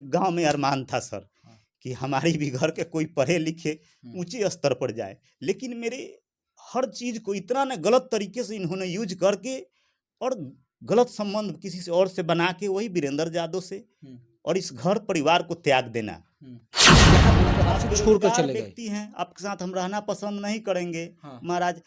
गांव में अरमान था सर हाँ। कि हमारे भी घर के कोई पढ़े लिखे ऊंचे स्तर पर जाए, लेकिन मेरे हर चीज को इतना न गलत तरीके से इन्होंने यूज करके और गलत संबंध किसी से और से बना के, वही वीरेंद्र यादव से, और इस घर परिवार को त्याग देना। आप छोड़कर बेरोजगार चले गए। व्यक्ति हैं, आपके साथ हम रहना पसंद नहीं करेंगे। हाँ। महाराज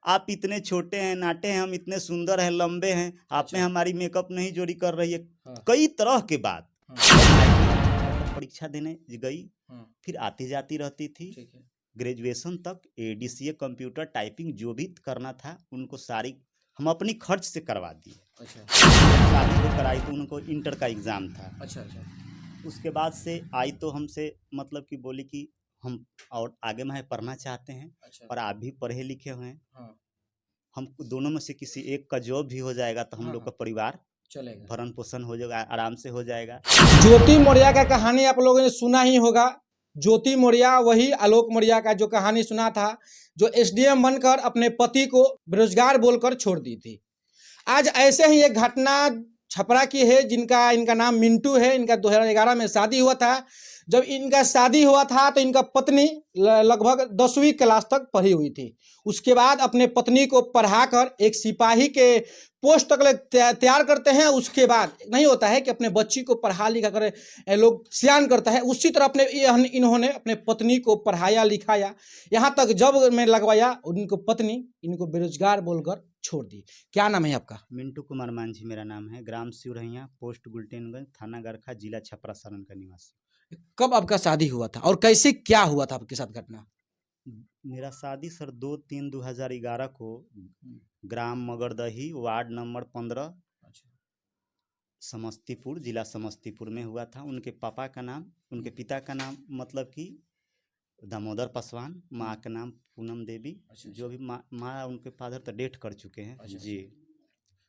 आप इतने छोटे हैं, नाटे हैं, हम इतने सुंदर हैं, लंबे हैं, आप में हमारी मेकअप नहीं जोड़ी कर रही है। हाँ। कई तरह के बात। हाँ। परीक्षा देने गई, हाँ। फिर आती जाती रहती थी। ठीक है। ग्रेजुएशन तक एडीसीए कंप्यूटर टाइपिंग जो भी करना था उनको सारी हम अपनी खर्च से करवा दिए। अच्छा। शादी को कराई तो उनको इंटर का एग्जाम था। अच्छा अच्छा। उसके बाद से आई तो हमसे मतलब कि बोली कि हम और आगे में पढ़ना चाहते हैं। अच्छा। और आप भी पढ़े लिखे हुए हैं, हाँ। हम दोनों में से किसी एक का जॉब भी हो जाएगा तो हम हाँ, लोग का हाँ। परिवार चलेगा। भरण पोषण हो जाएगा, आराम से हो जाएगा। ज्योति मौर्य का कहानी आप लोगों ने सुना ही होगा। ज्योति मौर्य वही आलोक मौर्य का जो कहानी सुना था, जो एसडीएम बनकर अपने पति को बेरोजगार बोलकर छोड़ दी थी। आज ऐसे ही एक घटना छपरा की है, इनका नाम मिंटू है। इनका 2011 में शादी हुआ था। जब इनका शादी हुआ था तो इनका पत्नी लगभग 10वीं क्लास तक पढ़ी हुई थी। उसके बाद अपने पत्नी को पढ़ाकर एक सिपाही के पोस्ट तक तैयार करते हैं। उसके बाद नहीं होता है कि अपने बच्ची को पढ़ा लिखा कर लोग सियान करता है, उसी तरह इन्होंने अपने पत्नी को पढ़ाया लिखाया, यहाँ तक जब मैं लगवाया उनको पत्नी इनको बेरोजगार बोलकर छोड़ दी। क्या नाम है आपका? मिंटू कुमार मांझी मेरा नाम है, ग्राम शिवरहिया, पोस्ट गुलटेनगंज, थाना गरखा, जिला छपरा सारण का निवासी। कब आपका शादी हुआ था और कैसे क्या हुआ था आपके साथ घटना? मेरा शादी सर 2/3/2011 को ग्राम मगरदही, वार्ड नंबर 15, समस्तीपुर, जिला समस्तीपुर में हुआ था। उनके पापा का नाम, उनके पिता का नाम मतलब कि दामोदर पासवान, माँ का नाम पूनम देवी। जो भी माँ उनके फादर तो डेथ कर चुके हैं। जी।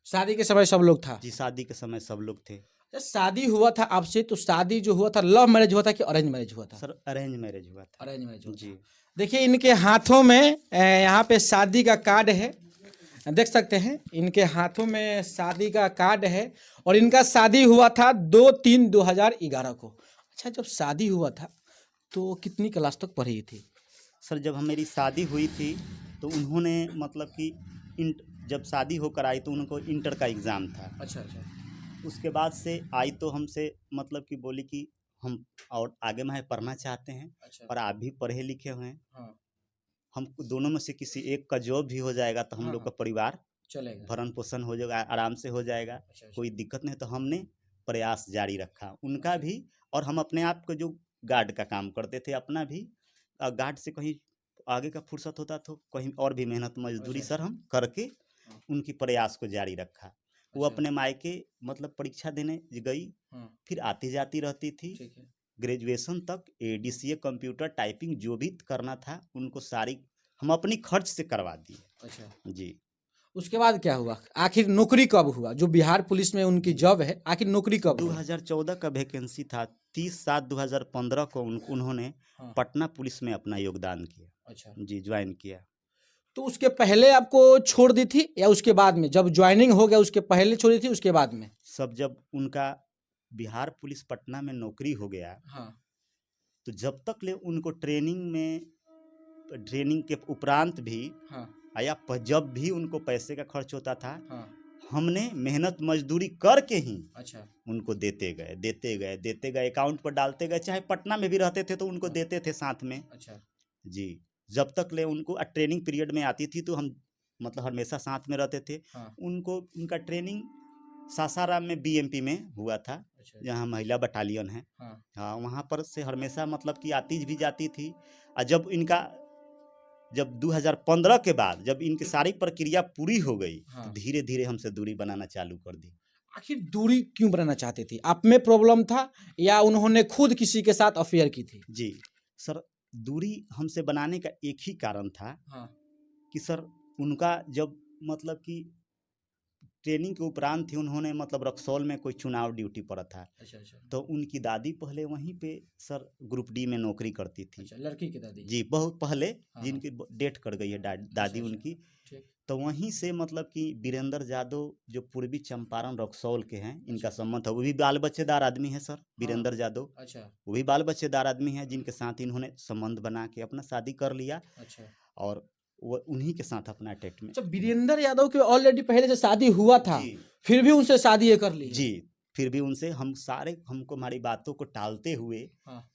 शादी के समय सब लोग था? जी, शादी के समय सब लोग थे। शादी हुआ था आपसे, तो शादी जो हुआ था लव मैरिज हुआ था कि अरेंज मैरिज हुआ था? सर अरेंज मैरिज हुआ था। अरेंज मैरिज हुआ जी। देखिए इनके हाथों में यहाँ पे शादी का कार्ड है, देख सकते हैं। इनके हाथों में शादी का कार्ड है और इनका शादी हुआ था 2/3/2011 को। अच्छा, जब शादी हुआ था तो कितनी क्लास तक पढ़ी थी? सर जब मेरी शादी हुई थी तो उन्होंने मतलब कि जब शादी होकर आई तो उनको इंटर का एग्ज़ाम था। अच्छा अच्छा। उसके बाद से आई तो हमसे मतलब कि बोली कि हम और आगे में पढ़ना चाहते हैं। अच्छा। और आप भी पढ़े लिखे हुए हैं, हाँ। हम दोनों में से किसी एक का जॉब भी हो जाएगा तो हम हाँ, लोग का हाँ। परिवार चलेगा। भरण पोषण हो जाएगा, आराम से हो जाएगा। अच्छा, अच्छा। कोई दिक्कत नहीं। तो हमने प्रयास जारी रखा उनका भी, और हम अपने आप को जो गार्ड का काम करते थे अपना भी, गार्ड से कहीं आगे का फुर्सत होता तो कहीं और भी मेहनत मजदूरी अच्छा, सर हम करके हाँ। उनकी प्रयास को जारी रखा। वो अच्छा। अपने मायके मतलब परीक्षा देने गई, हाँ। फिर आती जाती रहती थी। ठीक है। ग्रेजुएशन तक एडीसीए कंप्यूटर टाइपिंग जो भी करना था उनको सारी हम अपनी खर्च से करवा दिए। अच्छा। जी। उसके बाद क्या हुआ? आखिर नौकरी कब हुआ? जो बिहार पुलिस में उनकी जॉब है, आखिर नौकरी कब हुआ? 2014 का वैकेंसी था। 30/7/2015 को उन्होंने हाँ। पटना पुलिस में अपना योगदान किया। अच्छा। जी, ज्वाइन किया। तो उसके पहले आपको छोड़ दी थी या उसके बाद में? जब ज्वाइनिंग हो गया उसके पहले छोड़ी थी, उसके बाद में? सब जब उनका बिहार पुलिस पटना में नौकरी हो गया, हाँ। तो जब तक ले उनको ट्रेनिंग के उपरांत भी, हाँ। या जब भी उनको पैसे का खर्च होता था, हाँ। हमने मेहनत मजदूरी करके ही अच्छा। उनको देते गए, अकाउंट पर डालते गए। चाहे पटना में भी रहते थे तो उनको हाँ। देते थे साथ में। अच्छा। जी। जब तक ले उनको ट्रेनिंग पीरियड में आती थी तो हम मतलब हमेशा साथ में रहते थे। हाँ। उनको उनका ट्रेनिंग सासाराम में बीएमपी में हुआ था। अच्छा। जहाँ महिला बटालियन है। हाँ। हाँ, वहाँ पर से हमेशा मतलब कि आती भी जाती थी। और जब 2015 के बाद जब इनकी सारी प्रक्रिया पूरी हो गई, हाँ। तो धीरे धीरे हमसे दूरी बनाना चालू कर दी। आखिर दूरी क्यों बनाना चाहते थे? आप में प्रॉब्लम था या उन्होंने खुद किसी के साथ अफेयर की थी? जी सर, दूरी हमसे बनाने का एक ही कारण था। हाँ। कि सर उनका जब मतलब कि ट्रेनिंग के उपरांत थी, उन्होंने मतलब रक्सौल में कोई चुनाव ड्यूटी पड़ा था। अच्छा अच्छा। तो उनकी दादी पहले वहीं पे सर ग्रुप डी में नौकरी करती थी। अच्छा, लड़की की दादी? जी, बहुत पहले, हाँ। जिनकी डेथ कर गई है दादी अच्छा, उनकी। ठीक। तो वहीं से मतलब कि वीरेंद्र यादव जो पूर्वी चंपारण रक्सौल के हैं, इनका संबंध था। वो भी बाल बच्चेदार आदमी है सर, वीरेंद्र यादव। अच्छा वो भी बाल बच्चेदार आदमी है, जिनके साथ इन्होंने संबंध बना के अपना शादी कर लिया, अच्छा और वो उन्हीं के साथ अपना अटैच में। अच्छा। वीरेंद्र यादव के ऑलरेडी पहले से शादी हुआ था, जी फिर भी उनसे शादी ये कर ली है? जी, फिर भी उनसे हमको हमारी बातों को टालते हुए हाँ।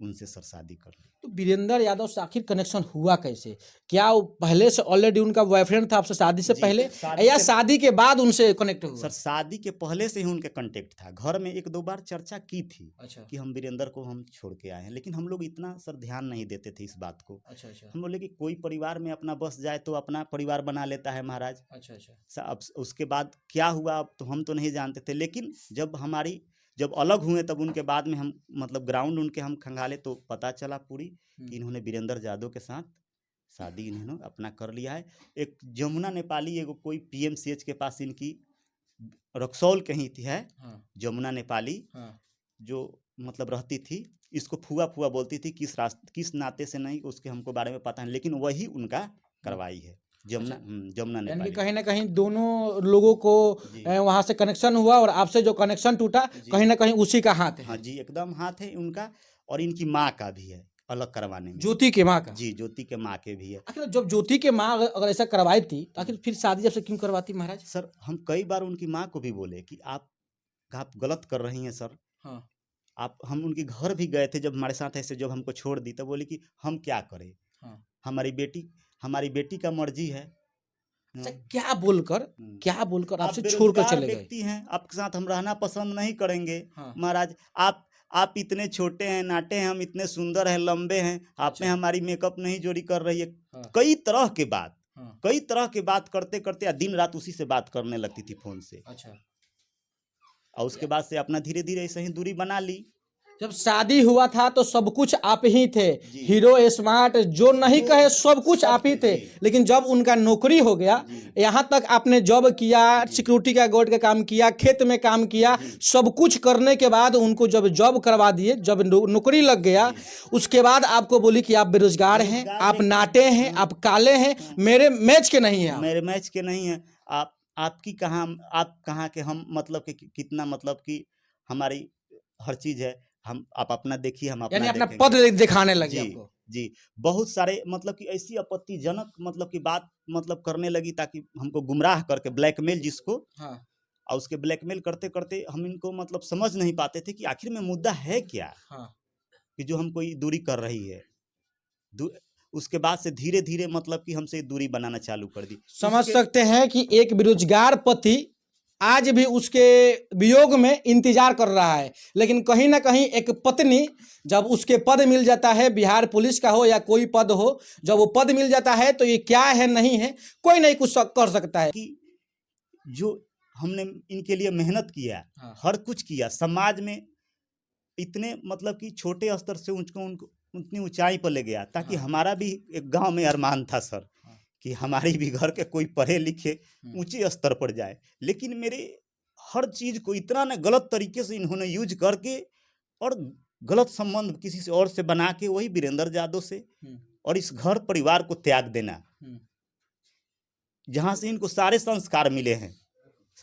उनसे सर शादी कर ली। तो वीरेंद्र यादव से आखिर कनेक्शन हुआ कैसे? क्या वो पहले से ऑलरेडी उनका बॉयफ्रेंड था आपसे शादी से जी, पहले, शादी या से- शादी के बाद उनसे कनेक्ट हुआ? सर शादी के पहले से ही उनके कांटेक्ट था। घर में एक दो बार चर्चा की थी अच्छा कि हम वीरेंद्र को हम छोड़ के आए हैं, लेकिन हम लोग इतना सर ध्यान नहीं देते थे इस बात को। अच्छा अच्छा हम बोले कि कोई परिवार में अपना बस जाए तो अपना परिवार बना लेता है महाराज। अच्छा अच्छा अब उसके बाद क्या हुआ अब तो हम तो नहीं जानते थे, लेकिन जब अलग हुए तब उनके बाद में हम मतलब ग्राउंड उनके हम खंगाले तो पता चला पूरी कि इन्होंने वीरेंद्र यादव के साथ शादी इन्होंने अपना कर लिया है। एक जमुना नेपाली, एगो कोई पीएमसीएच के पास इनकी रक्सौल कहीं थी है, हाँ जमुना नेपाली, हाँ जो मतलब रहती थी, इसको फुआ फुआ बोलती थी, किस नाते से नहीं उसके हमको बारे में पता नहीं, लेकिन वही उनका करवाई है, जमुना जमुना यानी कि नेपाली। कहीं ना कहीं दोनों लोगों को जी वहां से कनेक्शन हुआ, और आपसे जो कनेक्शन टूटा जी। कहीं ना कहीं उसी का हाथ हाँ है। जी, एकदम हाथ है उनका, और इनकी माँ का भी है अलग करवाने में। ज्योति के माँ का? जी, ज्योति के माँ के भी है। आखिर जब ज्योति के माँ अगर ऐसा करवाई थी तो आखिर फिर शादी जब से क्यों करवाती महाराज? सर हम कई बार उनकी माँ को भी बोले कि आप गलत कर रही हैं सर। हाँ हम उनके घर भी गए थे, जब हमारे साथ ऐसे जब हमको छोड़ दी तब बोली कि हम क्या करें, हाँ। हमारी बेटी का मर्जी है। अच्छा, क्या बोलकर आप आपसे छोड़कर बेरोजगार चले गए? व्यक्ति हैं, आपके साथ हम रहना पसंद नहीं करेंगे। हाँ। महाराज आप इतने छोटे हैं, नाटे हैं, हम इतने सुंदर हैं, लंबे हैं, आप में अच्छा। हमारी मेकअप नहीं जोड़ी कर रही है। हाँ। कई तरह के बात हाँ। कई तरह के बात करते करते दिन रात उसी से बात करने लगती थी फोन से, अच्छा। और उसके बाद से अपना धीरे धीरे ऐसे ही दूरी बना ली। जब शादी हुआ था तो सब कुछ आप ही थे, जी। हीरो स्मार्ट जो नहीं जो कहे सब कुछ सब आप ही थे। जी। लेकिन जब उनका नौकरी हो गया, जी। यहाँ तक आपने जॉब किया, जी। सिक्योरिटी का गार्ड का काम किया, खेत में काम किया, जी। सब कुछ करने के बाद उनको जब जॉब करवा दिए, जब नौकरी लग गया, जी। उसके बाद आपको बोली कि आप बेरोजगार हैं, बेरोजगार आप व्यक्ति- नाटे हैं, आप काले हैं, मेरे मैच के नहीं हैं आप। मेरे मैच के नहीं है आप। आप कहाँ के, हम मतलब कि कितना मतलब कि हमारी हर चीज है, आप अपना देखिए, हम यानी अपना अपना देखेंगे। पद दिखाने लगे जी आपको। जी, बहुत सारे मतलब कि ऐसी आपत्तिजनक मतलब की बात मतलब करने लगी, ताकि हमको गुमराह करके ब्लैकमेल जिसको, हाँ। और उसके ब्लैकमेल करते करते हम इनको मतलब समझ नहीं पाते थे कि आखिर में मुद्दा है क्या, हाँ। कि जो हमको ये दूरी कर रही है। उसके बाद से धीरे धीरे मतलब कि हमसे दूरी बनाना चालू कर दी। समझ सकते हैं कि एक बेरोजगार पति आज भी उसके वियोग में इंतजार कर रहा है, लेकिन कहीं ना कहीं एक पत्नी जब उसके पद मिल जाता है, बिहार पुलिस का हो या कोई पद हो, जब वो पद मिल जाता है तो ये क्या है नहीं है, कोई नहीं कुछ कर सकता है। कि जो हमने इनके लिए मेहनत किया, हाँ। हर कुछ किया, समाज में इतने मतलब कि छोटे स्तर से उनको उतनी ऊंचाई पर ले गया, ताकि हाँ। हमारा भी एक गांव में अरमान था सर, हाँ। कि हमारी भी घर के कोई पढ़े लिखे ऊंचे स्तर पर जाए, लेकिन मेरे हर चीज को इतना न गलत तरीके से इन्होंने यूज करके, और गलत संबंध किसी से और से बना के, वही वीरेंद्र यादव से, और इस घर परिवार को त्याग देना, जहां से इनको सारे संस्कार मिले हैं,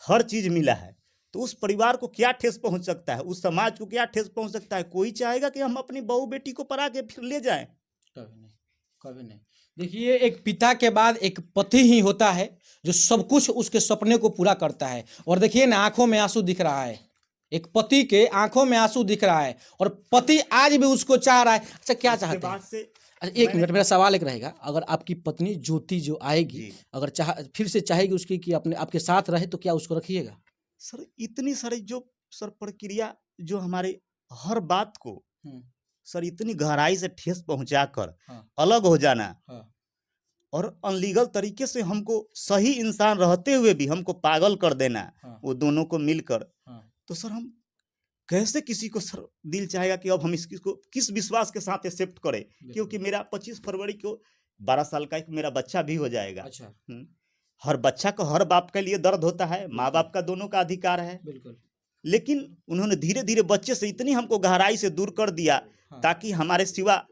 हर चीज मिला है, तो उस परिवार को क्या ठेस पहुंच सकता है, उस समाज को क्या ठेस पहुंच सकता है? कोई चाहेगा कि हम अपनी बहू बेटी को परा के फिर ले जाएं? कभी नहीं, कभी नहीं। देखिए, एक पिता के बाद एक पति ही होता है जो सब कुछ उसके सपने को पूरा करता है। और देखिए ना, आंखों में आंसू दिख रहा है, एक पति के आंखों में आंसू दिख रहा है, और पति आज भी उसको चाह रहा है। अच्छा, क्या चाहते हैं? अच्छा, एक मिनट, मेरा सवाल एक रहेगा, अगर आपकी पत्नी ज्योति जो आएगी, अगर फिर से चाहेगी उसकी कि आपके साथ रहे, तो क्या उसको रखिएगा? सर इतनी सारी जो सर प्रक्रिया, जो हमारे हर बात को सर इतनी गहराई से ठेस पहुंचाकर अलग हो जाना, और अनलीगल तरीके से हमको सही इंसान रहते हुए भी हमको पागल कर देना, वो दोनों को मिलकर, तो सर हम कैसे किसी को सर दिल चाहेगा कि अब हम इसको किस विश्वास के साथ एक्सेप्ट करें? क्योंकि मेरा 25 फरवरी को 12 साल का एक मेरा बच्चा भी हो जाएगा। अच्छा। हर बच्चा को, हर बाप के लिए दर्द होता है, माँ बाप का दोनों का अधिकार है। बिल्कुल। लेकिन उन्होंने धीरे धीरे बच्चे से इतनी हमको गहराई से दूर कर दिया, ताकि हमारे सिवा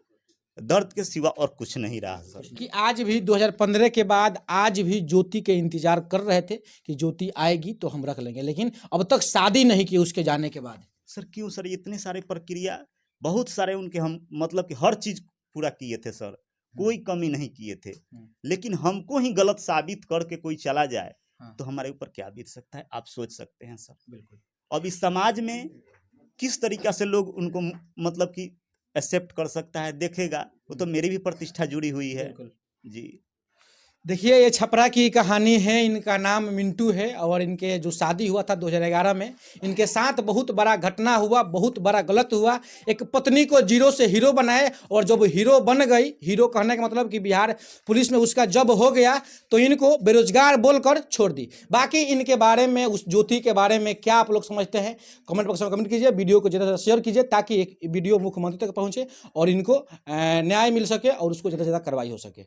दर्द के सिवा और कुछ नहीं रहा सर। कि आज भी 2015 के बाद आज भी ज्योति के इंतजार कर रहे थे कि ज्योति आएगी तो हम रख लेंगे, लेकिन अब तक शादी नहीं की उसके जाने के बाद। सर क्यों सर, इतने सारे प्रक्रिया, बहुत सारे उनके हम मतलब कि हर चीज पूरा किए थे सर, कोई कमी नहीं किए थे, लेकिन हमको ही गलत साबित करके कोई चला जाए तो हमारे ऊपर क्या बीत सकता है आप सोच सकते हैं सर। बिल्कुल। अब इस समाज में किस तरीका से लोग उनको मतलब कि एक्सेप्ट कर सकता है, देखेगा, वो तो मेरी भी प्रतिष्ठा जुड़ी हुई है जी। देखिए ये छपरा की कहानी है, इनका नाम मिंटू है और इनके जो शादी हुआ था 2011 में, इनके साथ बहुत बड़ा घटना हुआ, बहुत बड़ा गलत हुआ। एक पत्नी को जीरो से हीरो बनाए और जब हीरो बन गई, हीरो कहने का मतलब कि बिहार पुलिस में उसका जब हो गया तो इनको बेरोजगार बोलकर छोड़ दी। बाकी इनके बारे में, उस ज्योति के बारे में क्या आप लोग समझते हैं कमेंट बॉक्स में कमेंट कीजिए, वीडियो को ज़्यादा से ज़्यादा शेयर कीजिए ताकि एक वीडियो मुख्यमंत्री तक पहुँचे और इनको न्याय मिल सके और उसको ज़्यादा से ज़्यादा कार्रवाई हो सके।